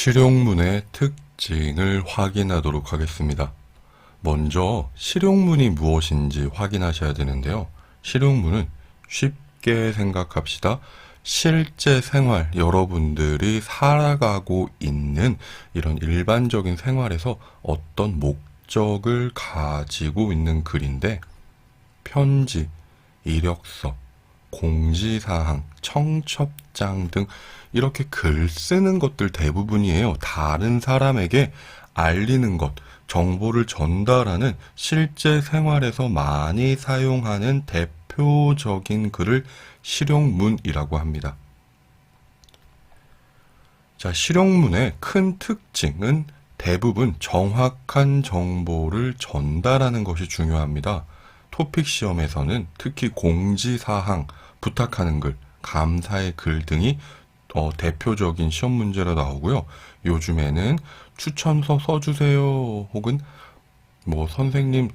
실용문의 특징을 확인하도록 하겠습니다. 먼저 실용문이 무엇인지 확인하셔야 되는데요. 실용문은 쉽게 생각합시다. 실제 생활, 여러분들이 살아가고 있는 이런 일반적인 생활에서 어떤 목적을 가지고 있는 글인데, 편지, 이력서, 공지사항, 청첩장 등 이렇게 글 쓰는 것들 대부분이에요. 다른 사람에게 알리는 것, 정보를 전달하는 실제 생활에서 많이 사용하는 대표적인 글을 실용문이라고 합니다. 자, 실용문의 큰 특징은 대부분 정확한 정보를 전달하는 것이 중요합니다. 토픽 시험에서는 특히 공지사항, 부탁하는 글, 감사의 글 등이 대표적인 시험 문제로 나오고요. 요즘에는 추천서 써주세요. 혹은 선생님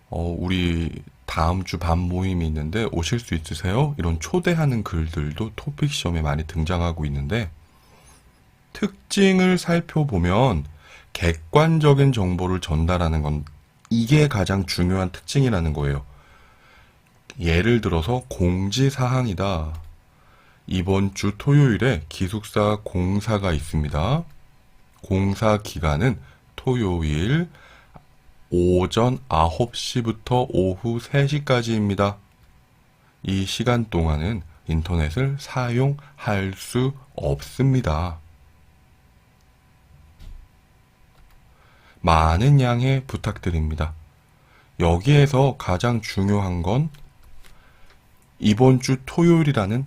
우리 다음 주 반 모임이 있는데 오실 수 있으세요? 이런 초대하는 글들도 토픽 시험에 많이 등장하고 있는데, 특징을 살펴보면 객관적인 정보를 전달하는 건 이게 가장 중요한 특징이라는 거예요. 예를 들어서 공지사항이다. 이번 주 토요일에 기숙사 공사가 있습니다. 공사 기간은 토요일 오전 9시부터 오후 3시까지입니다. 이 시간 동안은 인터넷을 사용할 수 없습니다. 많은 양해 부탁드립니다. 여기에서 가장 중요한 건 이번 주 토요일이라는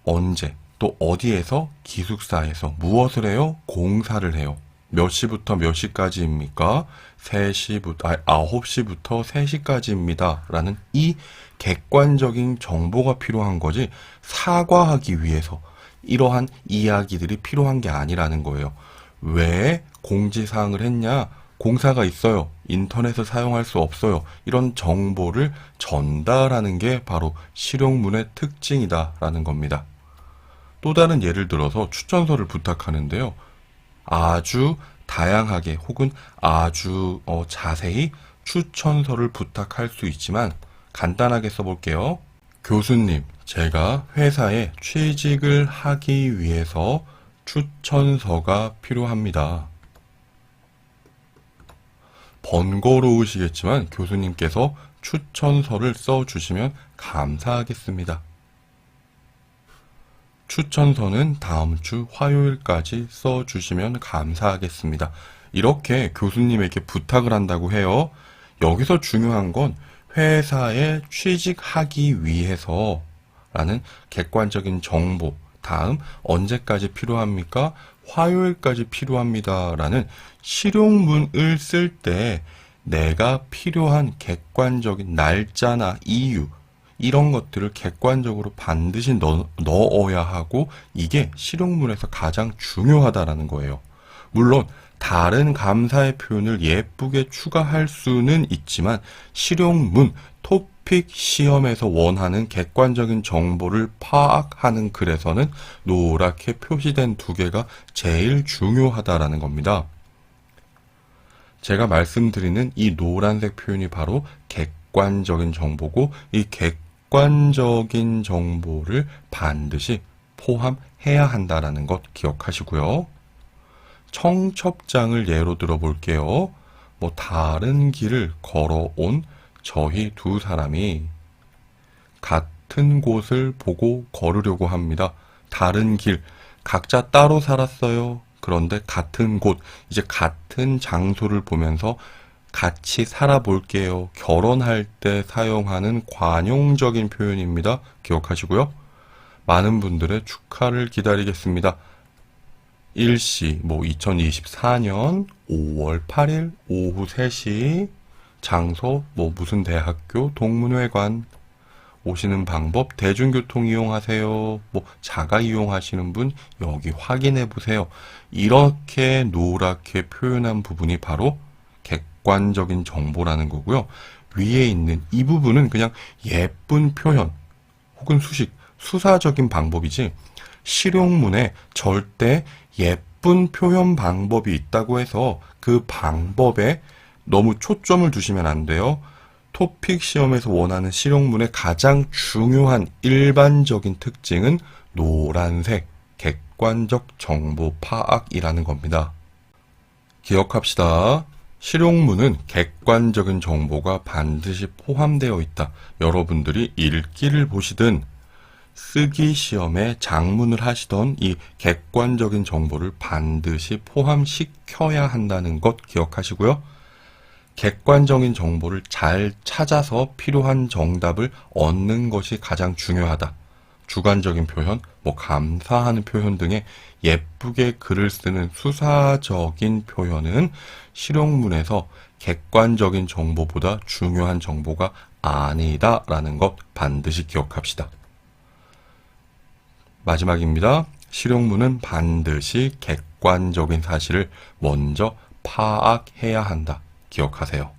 언제, 또 어디에서, 기숙사에서 무엇을 해요? 공사를 해요. 몇 시부터 몇 시까지입니까? 9시부터 3시까지입니다. 라는 이 객관적인 정보가 필요한 거지, 사과하기 위해서 이러한 이야기들이 필요한 게 아니라는 거예요. 왜 공지사항을 했냐? 공사가 있어요. 인터넷을 사용할 수 없어요. 이런 정보를 전달하는 게 바로 실용문의 특징이다라는 겁니다. 또 다른 예를 들어서 추천서를 부탁하는데요. 아주 다양하게 혹은 아주 자세히 추천서를 부탁할 수 있지만 간단하게 써볼게요. 교수님, 제가 회사에 취직을 하기 위해서 추천서가 필요합니다. 번거로우시겠지만 교수님께서 추천서를 써주시면 감사하겠습니다. 추천서는 다음 주 화요일까지 써주시면 감사하겠습니다. 이렇게 교수님에게 부탁을 한다고 해요. 여기서 중요한 건 회사에 취직하기 위해서 라는 객관적인 정보, 다음 언제까지 필요합니까? 화요일까지 필요합니다. 라는 실용문을 쓸 때 내가 필요한 객관적인 날짜나 이유, 이런 것들을 객관적으로 반드시 넣어야 하고, 이게 실용문에서 가장 중요하다라는 거예요. 물론 다른 감사의 표현을 예쁘게 추가할 수는 있지만 실용문, 토픽 시험에서 원하는 객관적인 정보를 파악하는 글에서는 노랗게 표시된 두 개가 제일 중요하다라는 겁니다. 제가 말씀드리는 이 노란색 표현이 바로 객관적인 정보고, 이 객관적인 정보를 반드시 포함해야 한다는 것 기억하시고요. 청첩장을 예로 들어볼게요. 다른 길을 걸어온 저희 두 사람이 같은 곳을 보고 걸으려고 합니다. 다른 길, 각자 따로 살았어요. 그런데 같은 곳, 이제 같은 장소를 보면서 같이 살아볼게요. 결혼할 때 사용하는 관용적인 표현입니다. 기억하시고요. 많은 분들의 축하를 기다리겠습니다. 일시, 2024년 5월 8일 오후 3시, 장소, 무슨 대학교, 동문회관, 오시는 방법, 대중교통 이용하세요. 자가 이용하시는 분 여기 확인해 보세요. 이렇게 노랗게 표현한 부분이 바로 객관적인 정보라는 거고요. 위에 있는 이 부분은 그냥 예쁜 표현 혹은 수식, 수사적인 방법이지 실용문에 절대 예쁜 예쁜 표현 방법이 있다고 해서 그 방법에 너무 초점을 두시면 안 돼요. 토픽 시험에서 원하는 실용문의 가장 중요한 일반적인 특징은 노란색, 객관적 정보 파악이라는 겁니다. 기억합시다. 실용문은 객관적인 정보가 반드시 포함되어 있다. 여러분들이 읽기를 보시든 쓰기 시험에 작문을 하시던 이 객관적인 정보를 반드시 포함시켜야 한다는 것 기억하시고요. 객관적인 정보를 잘 찾아서 필요한 정답을 얻는 것이 가장 중요하다. 주관적인 표현, 감사하는 표현 등의 예쁘게 글을 쓰는 수사적인 표현은 실용문에서 객관적인 정보보다 중요한 정보가 아니다라는 것 반드시 기억합시다. 마지막입니다. 실용문은 반드시 객관적인 사실을 먼저 파악해야 한다. 기억하세요.